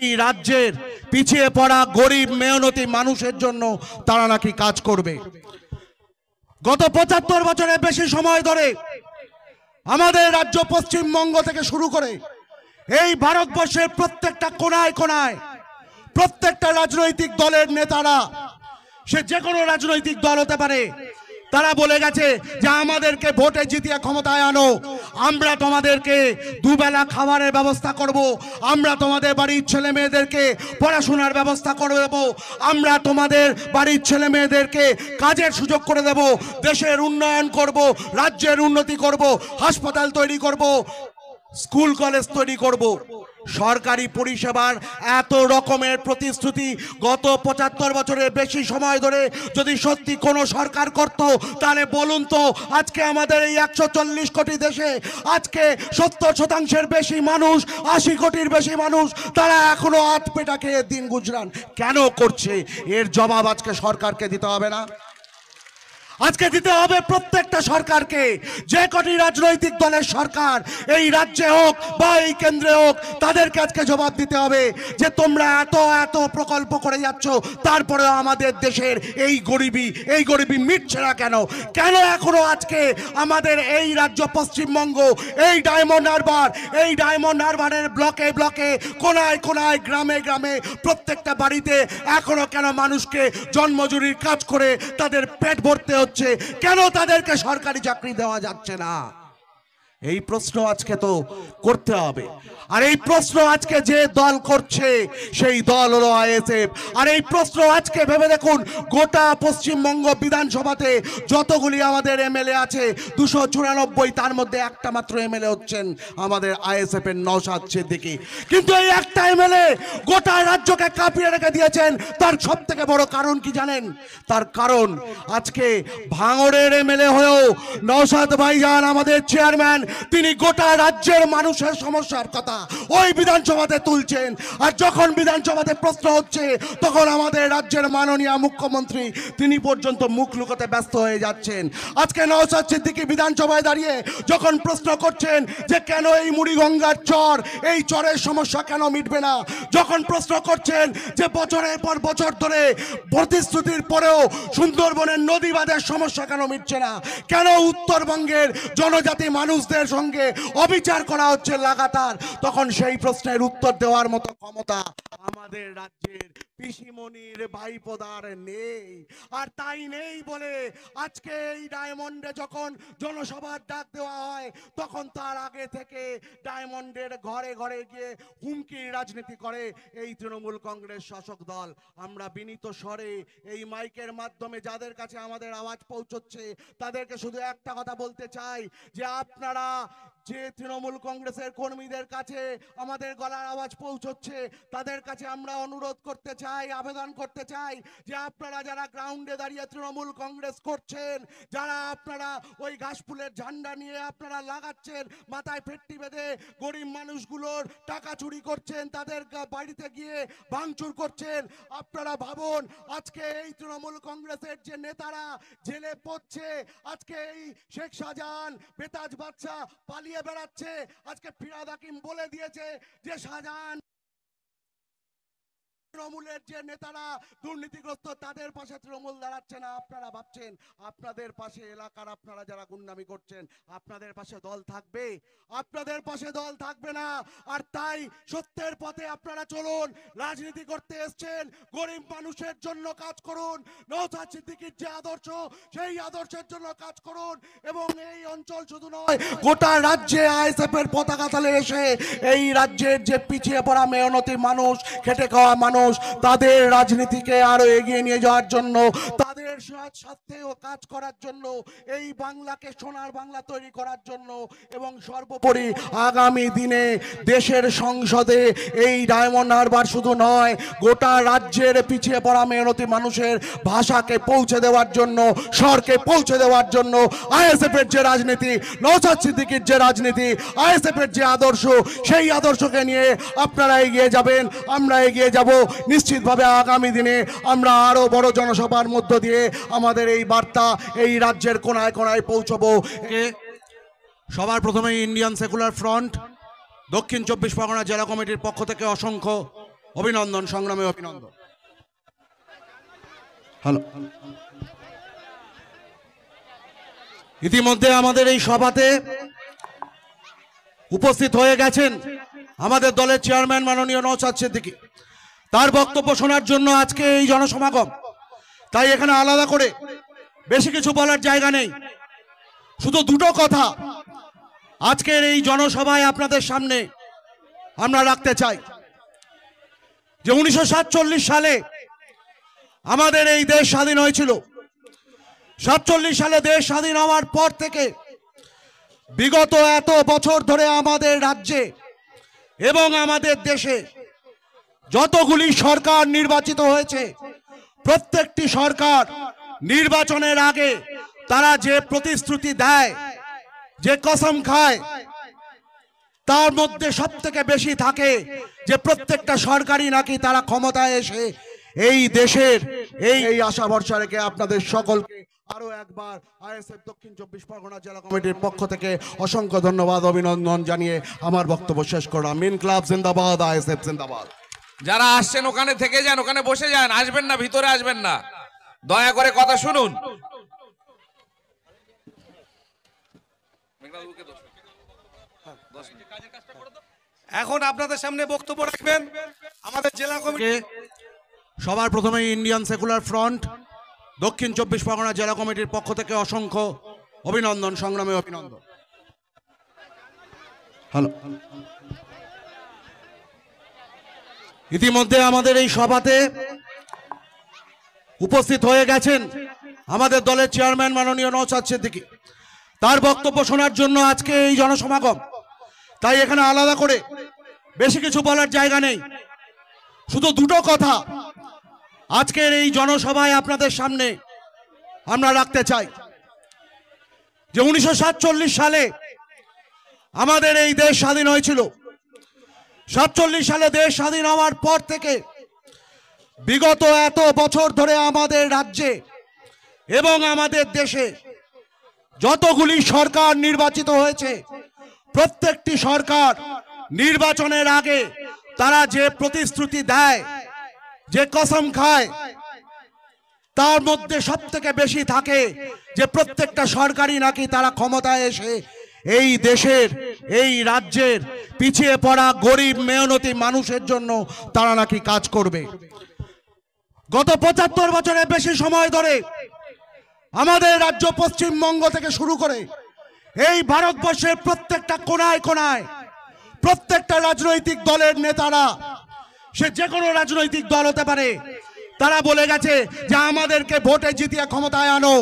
এই রাজ্যের পিছিয়ে পড়া গরিব মেহনতি মানুষের জন্য তারা নাকি কাজ করবে। গত ৭৫ বছরের বেশি সময় ধরে আমাদের রাজ্য পশ্চিমবঙ্গ থেকে শুরু করে এই ভারতবর্ষের প্রত্যেকটা কোনায় কোনায় প্রত্যেকটা রাজনৈতিক দলের নেতারা, সে যে কোনো রাজনৈতিক দল হতে পারে, তারা বলে গেছে যে আমাদেরকে ভোটে জিতিয়ে ক্ষমতায় আনো, আমরা তোমাদেরকে দুবেলা খাবারের ব্যবস্থা করব, আমরা তোমাদের বাড়ির ছেলে মেয়েদেরকে পড়াশোনার ব্যবস্থা করে দেব, আমরা তোমাদের বাড়ির ছেলে মেয়েদেরকে কাজের সুযোগ করে দেব, দেশের উন্নয়ন করব, রাজ্যের উন্নতি করব, হাসপাতাল তৈরি করব, স্কুল কলেজ তৈরি করব। সরকারি পরিষেবার এত রকমের প্রতিশ্রুতি গত ৭৫ বছরের বেশি সময় ধরে যদি সত্যি কোনো সরকার করত, তাহলে বলুন তো আজকে আমাদের এই ১৪০ কোটি দেশে আজকে ৭০% বেশি মানুষ, ৮০ কোটির বেশি মানুষ, তারা এখনো হাত পেটা খেয়ে দিন গুজরান কেন করছে? এর জবাব আজকে সরকারকে দিতে হবে না? আজকে দিতে হবে প্রত্যেকটা সরকারকে, যে কটি রাজনৈতিক দলের সরকার এই রাজ্যে হোক বা এই কেন্দ্রে হোক, তাদেরকে আজকে জবাব দিতে হবে যে তোমরা এত এত প্রকল্প করে যাচ্ছ, তারপরেও আমাদের দেশের এই গরিবি মিটছে না কেন? কেন এখনো আজকে আমাদের এই রাজ্য পশ্চিমবঙ্গ, এই ডায়মন্ড হারবারের ব্লকে ব্লকে, কোনায় কোনায়, গ্রামে গ্রামে, প্রত্যেকটা বাড়িতে এখনো কেন মানুষকে জন্মজুরির কাজ করে তাদের পেট ভরতে হচ্ছে? কেন তাদেরকে সরকারি চাকরি দেওয়া যাচ্ছে না? এই প্রশ্ন আজকে তো করতে হবে। আর এই প্রশ্ন আজকে যে দল করছে সেই দল হলো আইএসএফ। আর এই প্রশ্ন আজকে ভেবে দেখুন, গোটা পশ্চিমবঙ্গ বিধানসভাতে যতগুলি আমাদের এমএলএ আছে ২৯৪, তার মধ্যে একটা মাত্র এমএলএ হচ্ছেন আমাদের আইএসএফ এর নওশাদ সিদ্দিকী। কিন্তু এই একটা এমএলএ গোটা রাজ্যকে কাঁপিয়ে রেখে দিয়েছেন। তার সব থেকে বড় কারণ কি জানেন? তার কারণ আজকে ভাঙড়ের এমএলএ হয়েও নওশাদ ভাইজান আমাদের চেয়ারম্যান, তিনি গোটা রাজ্যের মানুষের সমস্যার কথা ওই বিধানসভাতে তুলছেন। আর যখন বিধানসভাতে প্রশ্ন হচ্ছে তখন আমাদের রাজ্যের মাননীয় মুখ্যমন্ত্রী তিনি পর্যন্ত মুখ লুকোতে ব্যস্ত হয়ে যাচ্ছেন। আজকে নওশাদ সিদ্দিকী বিধানসভায় দাঁড়িয়ে যখন প্রশ্ন করছেন যে কেন এই মুড়িগঙ্গার চর, এই চরের সমস্যা কেন মিটবে না, যখন প্রশ্ন করছেন যে বছরের পর বছর ধরে প্রতিশ্রুতির পরেও সুন্দরবনের নদী বাঁধের সমস্যা কেন মিটছে না, কেন উত্তরবঙ্গের জনজাতি মানুষদের সঙ্গে অবিচার করা হচ্ছে লাগাতার, তখন সেই প্রশ্নের উত্তর দেওয়ার মতো ক্ষমতা আমাদের রাজ্যের পিসিমণির ভাইপোদার নেই। আর তাই নেই বলে আজকে এই ডায়মন্ডে যখন জনসভার ডাক দেওয়া হয়, তখন তার আগে থেকে ডায়মন্ডের ঘরে ঘরে গিয়ে হুমকির রাজনীতি করে এই তৃণমূল কংগ্রেস শাসক দল। আমরা বিনীত স্বরে এই মাইকের মাধ্যমে যাদের কাছে আমাদের আওয়াজ পৌঁছচ্ছে তাদেরকে শুধু একটা কথা বলতে চাই যে আপনারা যে তৃণমূল কংগ্রেসের কর্মীদের কাছে আমাদের গলার আওয়াজ পৌঁছচ্ছে, তাদের কাছে আমরা অনুরোধ করতে চাই, আবেদন করতে চাই যে আপনারা যারা গ্রাউন্ডে দাঁড়িয়ে তৃণমূল কংগ্রেস করছেন, যারা আপনারা ওই ঘাসফুলের ঝান্ডা নিয়ে আপনারা লাগাচ্ছেন, মাথায় ফেট্টি বেঁধে গরিব মানুষগুলোর টাকা চুরি করছেন, তাদের বাড়িতে গিয়ে ভাঙচুর করছেন, আপনারা ভাবুন আজকে এই তৃণমূল কংগ্রেসের যে নেতারা জেলে পড়ছে, আজকে এই শেখ শাহজাহান, বেতাজ বাদশা পালিয়ে বেড়াচ্ছে, আজকে ফিরাদ হাকিম বলে দিয়েছে যে শাহজাহান তৃণমূলের যে নেতারা দুর্নীতিগ্রস্ত তাদের পাশে তৃণমূল দাঁড়াচ্ছে না। আপনারা ভাবছেন আপনাদের পাশে এলাকার আপনারা যারা গুন্ডামি করছেন আপনাদের পাশে দল থাকবে? আপনাদের পাশে দল থাকবে না। আর তাই সত্যের পথে আপনারা চলুন। রাজনীতি করতে এসেছেন, গরিব মানুষের জন্য কাজ করুন। নওশাদ সিদ্দিকীর যে আদর্শ সেই আদর্শের জন্য কাজ করুন। এবং এই অঞ্চল শুধু নয়, গোটা রাজ্যে আইএসএফ এর পতাকা তলে এসে এই রাজ্যের যে পিছিয়ে পড়া মেহনতি মানুষ, খেটে খাওয়া মানুষ, তাদের রাজনীতিকে আরো এগিয়ে নিয়ে যাওয়ার জন্য, তাদের সাথেও কাজ করার জন্য, এই বাংলাকে সোনার বাংলা তৈরি করার জন্য, এবং সর্বোপরি আগামী দিনে দেশের সংসদে এই ডায়মন্ড হারবার শুধু নয় গোটা রাজ্যের পিছিয়ে পড়া মেহনতি মানুষের ভাষাকে পৌঁছে দেওয়ার জন্য, স্বরকে পৌঁছে দেওয়ার জন্য আইএসএফ এর যে রাজনীতি, নওশাদ সিদ্দিকীর যে রাজনীতি, আইএসএফ এর যে আদর্শ, সেই আদর্শকে নিয়ে আপনারা এগিয়ে যাবেন, আমরা এগিয়ে যাব। নিশ্চিতভাবে আগামী দিনে আমরা আরো বড় জনসভার মধ্য দিয়ে আমাদের এই বার্তা এই রাজ্যের কোনায় কোনায় পৌঁছবো। সবার প্রথমে ইন্ডিয়ান সেকুলার ফ্রন্ট দক্ষিণ ২৪ পরগনা জেলা কমিটির পক্ষ থেকে অসংখ্য অভিনন্দন, সংগ্রামে অভিনন্দন। হ্যালো, ইতিমধ্যে আমাদের এই সভাতে উপস্থিত হয়ে গেছেন আমাদের দলের চেয়ারম্যান মাননীয় নওশাদ সিদ্দিকী। তার বক্তব্য শোনার জন্য আজকে এই জনসমাগম। তাই এখানে আলাদা করে বেশি কিছু বলার জায়গা নেই, শুধু দুটো কথা আজকের এই জনসভায় আপনাদের সামনে আমরা রাখতে চাই। যে 1947 সালে আমাদের এই দেশ স্বাধীন হয়েছিল। 47 সালে দেশ স্বাধীন হওয়ার পর থেকে বিগত এত বছর ধরে আমাদের রাজ্যে এবং আমাদের দেশে যতগুলি সরকার নির্বাচিত হয়েছে, প্রত্যেকটি সরকার নির্বাচনের আগে তারা যে প্রতিশ্রুতি দেয়, যে কসম খায়, তার মধ্যে সব থেকে বেশি থাকে যে প্রত্যেকটা সরকারই নাকি তারা ক্ষমতায় এসে এই দেশের এই আশা ভরসা রেখে আপনাদের সকলকে আরো একবার আইএসএফ দক্ষিণ 24 পরগনা জেলা কমিটির পক্ষ থেকে অসংখ্য ধন্যবাদ, অভিনন্দন জানিয়ে আমার বক্তব্য শেষ করলাম। মিন ক্লাব জিন্দাবাদ, আইএসএফ জিন্দাবাদ। যারা আসছেন ওখানে থেকে যান, ওখানে বসে যান, আসবেন না, ভিতরে আসবেন না, দয়া করে কথা শুনুন। এখন আপনাদের সামনে বক্তব্য রাখবেন আমাদের জেলা কমিটি। সবার প্রথমে ইন্ডিয়ান সেকুলার ফ্রন্ট দক্ষিণ 24 পরগনা জেলা কমিটির পক্ষ থেকে অসংখ্য অভিনন্দন, সংগ্রামে অভিনন্দন। হ্যালো, ইতিমধ্যে আমাদের এই সভাতে উপস্থিত হয়ে গেছেন আমাদের দলের চেয়ারম্যান মাননীয় নওশাদ সিদ্দিকী। তার বক্তব্য শোনার জন্য আজকে এই জনসমাগম। তাই এখানে আলাদা করে বেশি কিছু বলার জায়গা নেই, শুধু দুটো কথা আজকের এই জনসভায় আপনাদের সামনে আমরা রাখতে চাই। যে 1947 সালে আমাদের এই দেশ স্বাধীন হয়েছিল। 47 সালে দেশ স্বাধীন হওয়ার পর থেকে বিগত এত বছর ধরে আমাদের রাজ্যে এবং আমাদের দেশে যতগুলি সরকার নির্বাচিত হয়েছে, প্রত্যেকটি সরকার নির্বাচনের আগে তারা যে প্রতিশ্রুতি দেয়, যে কসম খায়, তার মধ্যে সব থেকে বেশি থাকে যে প্রত্যেকটা সরকারই নাকি তারা ক্ষমতায় এসে এই দেশের, এই রাজ্যের পিছিয়ে পড়া গরিব মেহনতি মানুষের জন্য তারা নাকি কাজ করবে। গত 75 বছরের বেশি সময় ধরে আমাদের রাজ্য পশ্চিমবঙ্গ থেকে শুরু করে এই ভারতবর্ষের প্রত্যেকটা কোনায় কোনায় প্রত্যেকটা রাজনৈতিক দলের নেতারা, সে যে কোনো রাজনৈতিক দল হতে পারে, তারা বলে গেছে যে আমাদেরকে ভোটে জিতিয়ে ক্ষমতায় আনো।